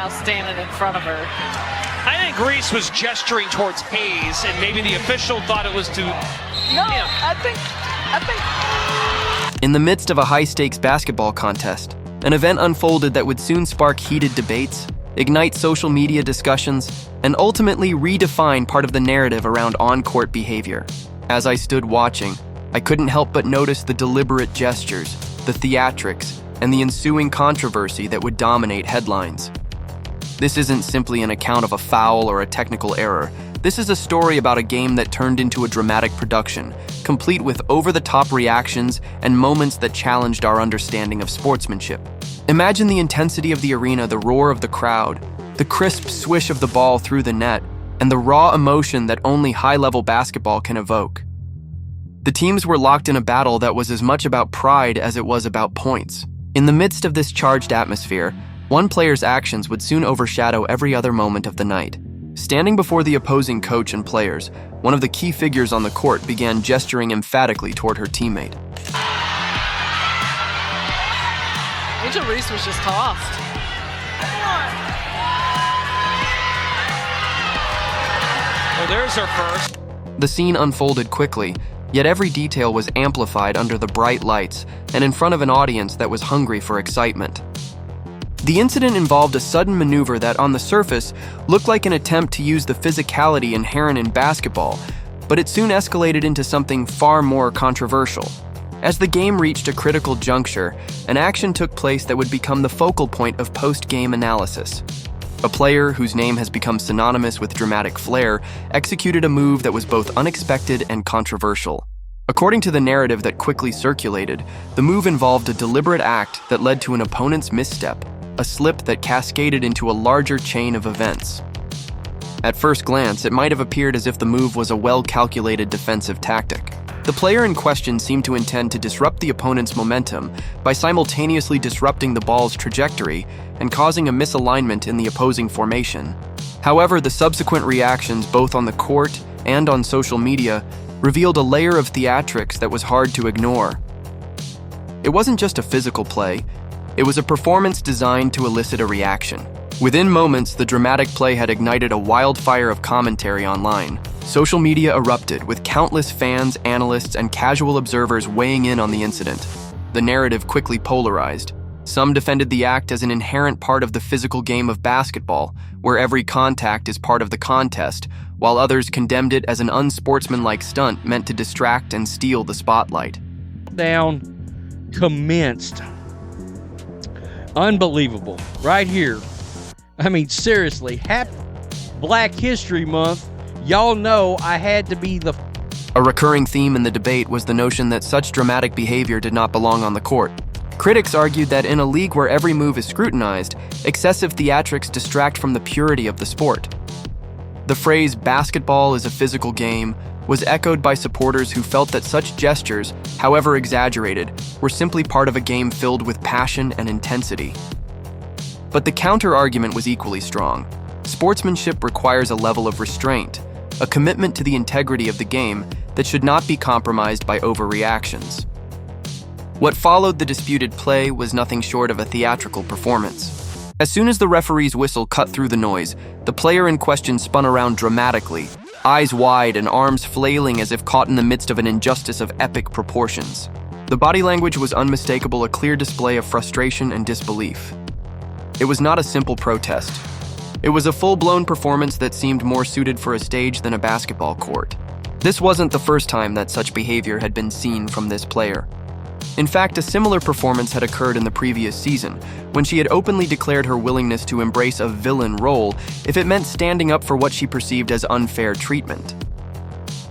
now standing in front of her. I think Reese was gesturing towards Hayes, and maybe the official thought it was to No, him. I think. In the midst of a high-stakes basketball contest, an event unfolded that would soon spark heated debates, ignite social media discussions, and ultimately redefine part of the narrative around on-court behavior. As I stood watching, I couldn't help but notice the deliberate gestures, the theatrics, and the ensuing controversy that would dominate headlines. This isn't simply an account of a foul or a technical error. This is a story about a game that turned into a dramatic production, complete with over-the-top reactions and moments that challenged our understanding of sportsmanship. Imagine the intensity of the arena, the roar of the crowd, the crisp swish of the ball through the net, and the raw emotion that only high-level basketball can evoke. The teams were locked in a battle that was as much about pride as it was about points. In the midst of this charged atmosphere, one player's actions would soon overshadow every other moment of the night. Standing before the opposing coach and players, one of the key figures on the court began gesturing emphatically toward her teammate. Angel Reese was just tossed. Well, there's her first. The scene unfolded quickly, yet every detail was amplified under the bright lights and in front of an audience that was hungry for excitement. The incident involved a sudden maneuver that, on the surface, looked like an attempt to use the physicality inherent in basketball, but it soon escalated into something far more controversial. As the game reached a critical juncture, an action took place that would become the focal point of post-game analysis. A player, whose name has become synonymous with dramatic flair, executed a move that was both unexpected and controversial. According to the narrative that quickly circulated, the move involved a deliberate act that led to an opponent's misstep, a slip that cascaded into a larger chain of events. At first glance, it might have appeared as if the move was a well-calculated defensive tactic. The player in question seemed to intend to disrupt the opponent's momentum by simultaneously disrupting the ball's trajectory and causing a misalignment in the opposing formation. However, the subsequent reactions both on the court and on social media revealed a layer of theatrics that was hard to ignore. It wasn't just a physical play, it was a performance designed to elicit a reaction. Within moments, the dramatic play had ignited a wildfire of commentary online. Social media erupted, with countless fans, analysts, and casual observers weighing in on the incident. The narrative quickly polarized. Some defended the act as an inherent part of the physical game of basketball, where every contact is part of the contest, while others condemned it as an unsportsmanlike stunt meant to distract and steal the spotlight. Down commenced. Unbelievable. Right here. I mean, seriously, happy Black History Month. Y'all know I had to be the... A recurring theme in the debate was the notion that such dramatic behavior did not belong on the court. Critics argued that in a league where every move is scrutinized, excessive theatrics distract from the purity of the sport. The phrase, "basketball is a physical game," was echoed by supporters who felt that such gestures, however exaggerated, were simply part of a game filled with passion and intensity. But the counter-argument was equally strong. Sportsmanship requires a level of restraint, a commitment to the integrity of the game that should not be compromised by overreactions. What followed the disputed play was nothing short of a theatrical performance. As soon as the referee's whistle cut through the noise, the player in question spun around dramatically, eyes wide and arms flailing as if caught in the midst of an injustice of epic proportions. The body language was unmistakable, a clear display of frustration and disbelief. It was not a simple protest. It was a full-blown performance that seemed more suited for a stage than a basketball court. This wasn't the first time that such behavior had been seen from this player. In fact, a similar performance had occurred in the previous season, when she had openly declared her willingness to embrace a villain role if it meant standing up for what she perceived as unfair treatment.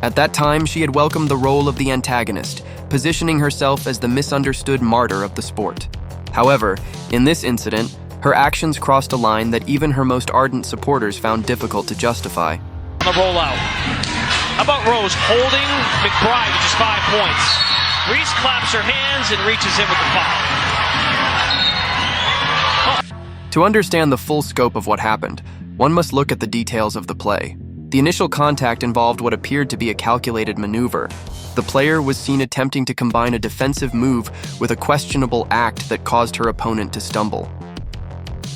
At that time, she had welcomed the role of the antagonist, positioning herself as the misunderstood martyr of the sport. However, in this incident, her actions crossed a line that even her most ardent supporters found difficult to justify. On the rollout. How about Rose holding McBride to just 5 points? Reese claps her hands and reaches in with the foul. To understand the full scope of what happened, one must look at the details of the play. The initial contact involved what appeared to be a calculated maneuver. The player was seen attempting to combine a defensive move with a questionable act that caused her opponent to stumble.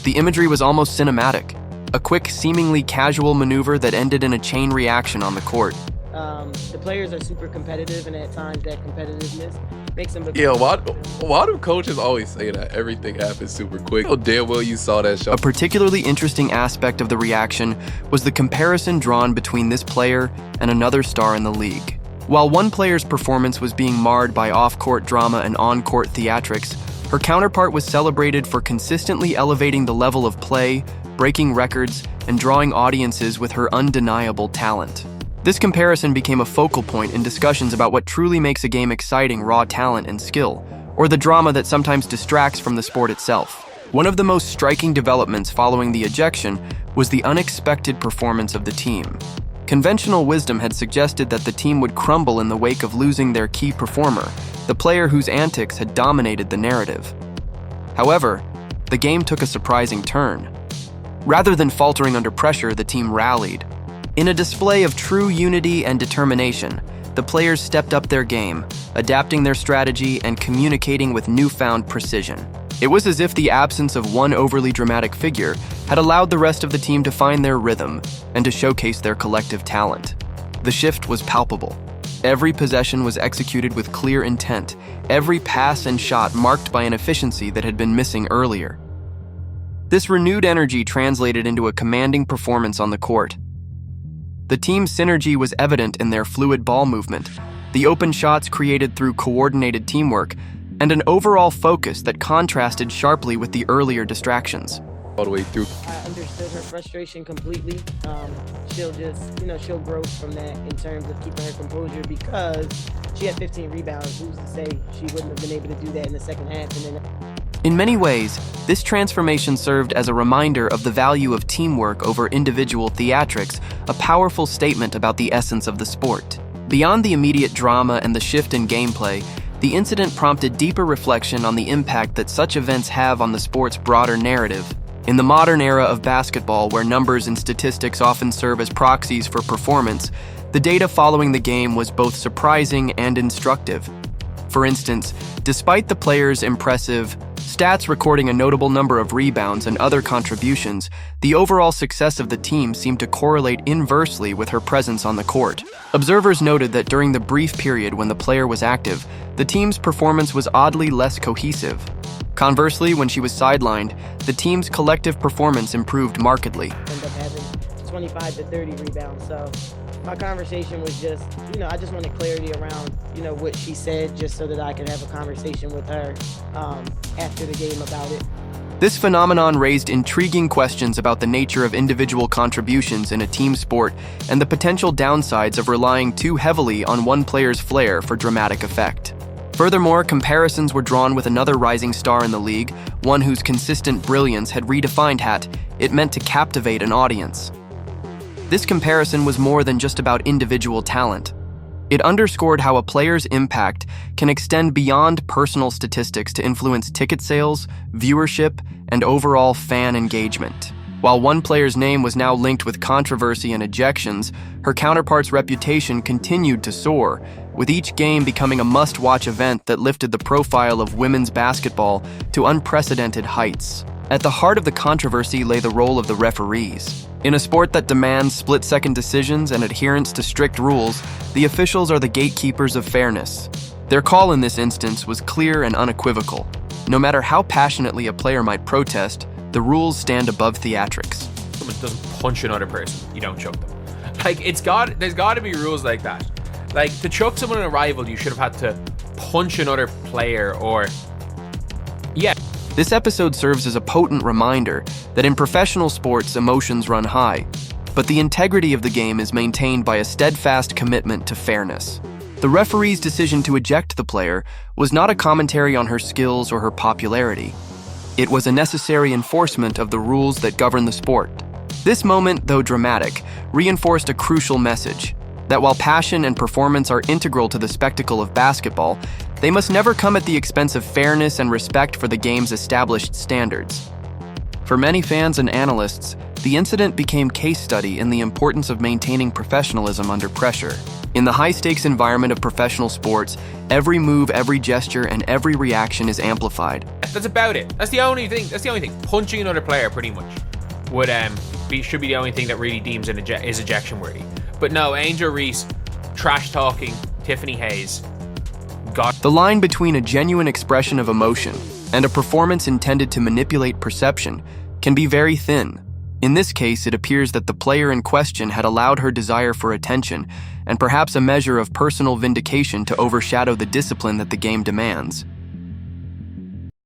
The imagery was almost cinematic, a quick, seemingly casual maneuver that ended in a chain reaction on the court. The players are super competitive, and at times that competitiveness makes them. Yeah, why do coaches always say that everything happens super quick? Oh, damn well you saw that shot. A particularly interesting aspect of the reaction was the comparison drawn between this player and another star in the league. While one player's performance was being marred by off-court drama and on-court theatrics, her counterpart was celebrated for consistently elevating the level of play, breaking records, and drawing audiences with her undeniable talent. This comparison became a focal point in discussions about what truly makes a game exciting: raw talent and skill, or the drama that sometimes distracts from the sport itself. One of the most striking developments following the ejection was the unexpected performance of the team. Conventional wisdom had suggested that the team would crumble in the wake of losing their key performer, the player whose antics had dominated the narrative. However, the game took a surprising turn. Rather than faltering under pressure, the team rallied. In a display of true unity and determination, the players stepped up their game, adapting their strategy and communicating with newfound precision. It was as if the absence of one overly dramatic figure had allowed the rest of the team to find their rhythm and to showcase their collective talent. The shift was palpable. Every possession was executed with clear intent, every pass and shot marked by an efficiency that had been missing earlier. This renewed energy translated into a commanding performance on the court. The team's synergy was evident in their fluid ball movement, the open shots created through coordinated teamwork, and an overall focus that contrasted sharply with the earlier distractions. All the way through. I understood her frustration completely. She'll just, she'll grow from that in terms of keeping her composure, because she had 15 rebounds. Who's to say she wouldn't have been able to do that in the second half? And then in many ways, this transformation served as a reminder of the value of teamwork over individual theatrics, a powerful statement about the essence of the sport. Beyond the immediate drama and the shift in gameplay, the incident prompted deeper reflection on the impact that such events have on the sport's broader narrative. In the modern era of basketball, where numbers and statistics often serve as proxies for performance, the data following the game was both surprising and instructive. For instance, despite the players' impressive stats recording a notable number of rebounds and other contributions, the overall success of the team seemed to correlate inversely with her presence on the court. Observers noted that during the brief period when the player was active, the team's performance was oddly less cohesive. Conversely, when she was sidelined, the team's collective performance improved markedly. End up having 25 to 30 rebounds. So my conversation was just, I just wanted clarity around, what she said, just so that I could have a conversation with her after the game about it. This phenomenon raised intriguing questions about the nature of individual contributions in a team sport and the potential downsides of relying too heavily on one player's flair for dramatic effect. Furthermore, comparisons were drawn with another rising star in the league, one whose consistent brilliance had redefined what it meant to captivate an audience. This comparison was more than just about individual talent. It underscored how a player's impact can extend beyond personal statistics to influence ticket sales, viewership, and overall fan engagement. While one player's name was now linked with controversy and ejections, her counterpart's reputation continued to soar, with each game becoming a must-watch event that lifted the profile of women's basketball to unprecedented heights. At the heart of the controversy lay the role of the referees. In a sport that demands split-second decisions and adherence to strict rules, the officials are the gatekeepers of fairness. Their call in this instance was clear and unequivocal. No matter how passionately a player might protest, the rules stand above theatrics. Someone doesn't punch another person, you don't choke them. There's got to be rules like that. Like, to choke someone in a rival, you should have had to punch another player or... Yeah. This episode serves as a potent reminder that in professional sports, emotions run high, but the integrity of the game is maintained by a steadfast commitment to fairness. The referee's decision to eject the player was not a commentary on her skills or her popularity. It was a necessary enforcement of the rules that govern the sport. This moment, though dramatic, reinforced a crucial message: that while passion and performance are integral to the spectacle of basketball, they must never come at the expense of fairness and respect for the game's established standards. For many fans and analysts, the incident became case study in the importance of maintaining professionalism under pressure. In the high-stakes environment of professional sports, every move, every gesture, and every reaction is amplified. That's about it. That's the only thing. Punching another player pretty much would should be the only thing that really deems is ejection worthy. But no, Angel Reese trash talking Tiffany Hayes. The line between a genuine expression of emotion and a performance intended to manipulate perception can be very thin. In this case, it appears that the player in question had allowed her desire for attention and perhaps a measure of personal vindication to overshadow the discipline that the game demands.